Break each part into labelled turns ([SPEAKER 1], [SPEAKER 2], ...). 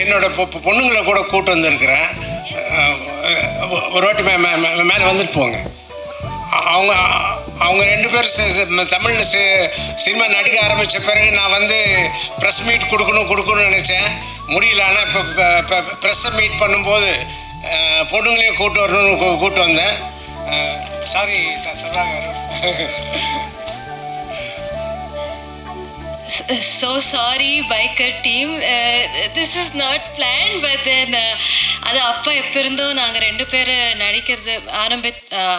[SPEAKER 1] என்னோட பொண்ணுங்களை கூட கூட்டு வந்திருக்கிறேன். ஒரு வாட்டி மேலே வந்துட்டு போங்க. அவங்க அவங்க 2 பேரும் தமிழில் சினிமா நடிக்க ஆரம்பித்த பிறகு நான் வந்து ப்ரெஸ் மீட் கொடுக்கணும்னு நினச்சேன். முடியல. ஆனால் இப்போ ப்ரெஸ்ஸை மீட் பண்ணும்போது பொண்ணுங்களையும் கூட்டு வந்தேன். சாரி சொல்கிறாங்க.
[SPEAKER 2] So sorry, biker team. This is not planned, but then அது அப்பா எப்போ இருந்தோ நாங்கள் 2 பேர் நடிக்கிறது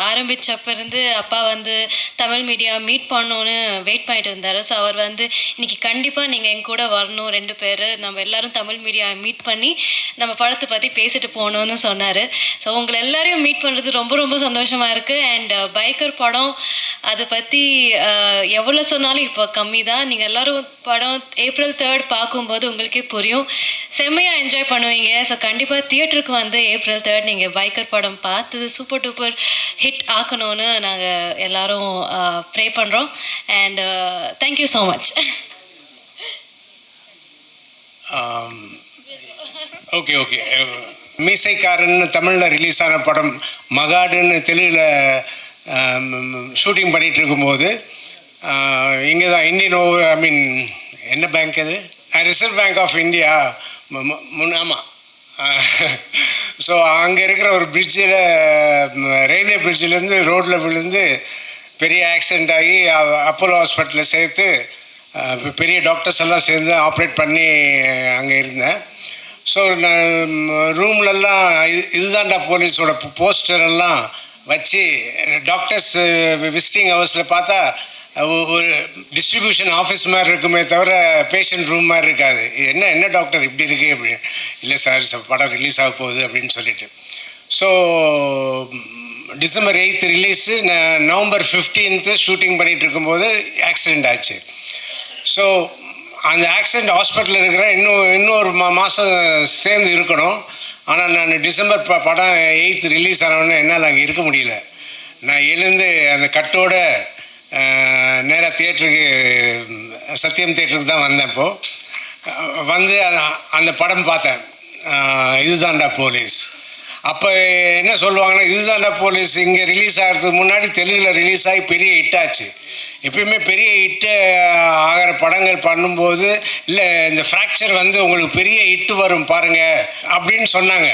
[SPEAKER 2] ஆரம்பித்தப்ப இருந்து அப்பா வந்து தமிழ் மீடியா மீட் பண்ணோன்னு வெயிட் பண்ணிட்டு இருந்தார். ஸோ அவர் வந்து இன்னைக்கு கண்டிப்பாக நீங்கள் எங்க கூட வரணும், 2 பேர் நம்ம எல்லாரும் தமிழ் மீடியா மீட் பண்ணி நம்ம படத்தை பற்றி பேசிட்டு போகணுன்னு சொன்னார். ஸோ உங்களை எல்லாரையும் மீட் பண்ணுறது ரொம்ப ரொம்ப சந்தோஷமாக இருக்குது. அண்ட் பைக்கர் படம் அதை பற்றி எவ்வளோ சொன்னாலும் இப்போ கம்மி தான். நீங்கள் எல்லோரும் படம் April 3 பார்க்கும்போது உங்களுக்கே புரியும், செம்மையாக என்ஜாய் பண்ணுவீங்க. ஸோ கண்டிப்பாக தியேட்டருக்கு வந்து April 3 நீங்கள் பைக்கர் படம் பார்த்து சூப்பர் டூப்பர் ஹிட் ஆக்கணும்னு நாங்கள் எல்லாரும் ப்ரே பண்ணுறோம். And thank you so much.
[SPEAKER 1] Okay okay. மீசைக்காரன்னு தமிழில் ரிலீஸ் ஆன படம் மகாடுன்னு தெலுங்கில் ஷூட்டிங் பண்ணிகிட்டு இருக்கும்போது இங்கே தான் என்ன பேங்க் அது, ரிசர்வ் பேங்க் ஆஃப் இந்தியா ஆமாம். ஸோ அங்கே இருக்கிற ஒரு பிரிட்ஜில், ரயில்வே பிரிட்ஜிலேருந்து ரோட்டில் விழுந்து பெரிய ஆக்சிடெண்ட் ஆகி அப்போலோ ஹாஸ்பிட்டலில் சேர்த்து பெரிய டாக்டர்ஸ் எல்லாம் சேர்ந்து ஆப்ரேட் பண்ணி அங்கே இருந்தேன். ஸோ நான் ரூம்லெல்லாம் இதுதான்டா போலீஸோட போஸ்டர் எல்லாம் வச்சு டாக்டர்ஸ் விசிட்டிங் ஹவர்ஸில் பார்த்தா ஒரு டிஸ்ட்ரிபியூஷன் ஆஃபீஸ் மாதிரி இருக்குமே தவிர பேஷண்ட் ரூம் மாதிரி இருக்காது. என்ன டாக்டர் இப்படி இருக்கு அப்படின்னு. இல்லை சார் படம் ரிலீஸ் ஆக போகுது அப்படின்னு சொல்லிட்டு. So December 8 release, November 15 shooting பண்ணிகிட்டு இருக்கும்போது ஆக்சிடெண்ட் ஆச்சு. ஸோ அந்த ஆக்சிடெண்ட் ஹாஸ்பிட்டலில் இருக்கிற இன்னொரு மாதம் சேர்ந்து இருக்கணும். ஆனால் நான் டிசம்பர் படம் 8 ரிலீஸ் ஆனவுடனே என்னால் அங்கே இருக்க முடியல. நான் எழுந்து அந்த கட்டோட நேராக தியேட்டருக்கு, சத்யம் தியேட்டருக்கு தான் வந்தேன். இப்போது வந்து அந்த படம் பார்த்தேன், இதுதான்டா போலீஸ். அப்போ என்ன சொல்லுவாங்கன்னா, இதுதான்டா போலீஸ் இங்கே ரிலீஸ் ஆகிறதுக்கு முன்னாடி தெலுங்கில் ரிலீஸ் ஆகி பெரிய ஹிட்டாச்சு. எப்பயுமே பெரிய ஹிட்டு ஆகிற படங்கள் பண்ணும்போது இல்லை இந்த ஃப்ராக்சர் வந்து உங்களுக்கு பெரிய ஹிட்டு வரும் பாருங்கள் அப்படின்னு சொன்னாங்க.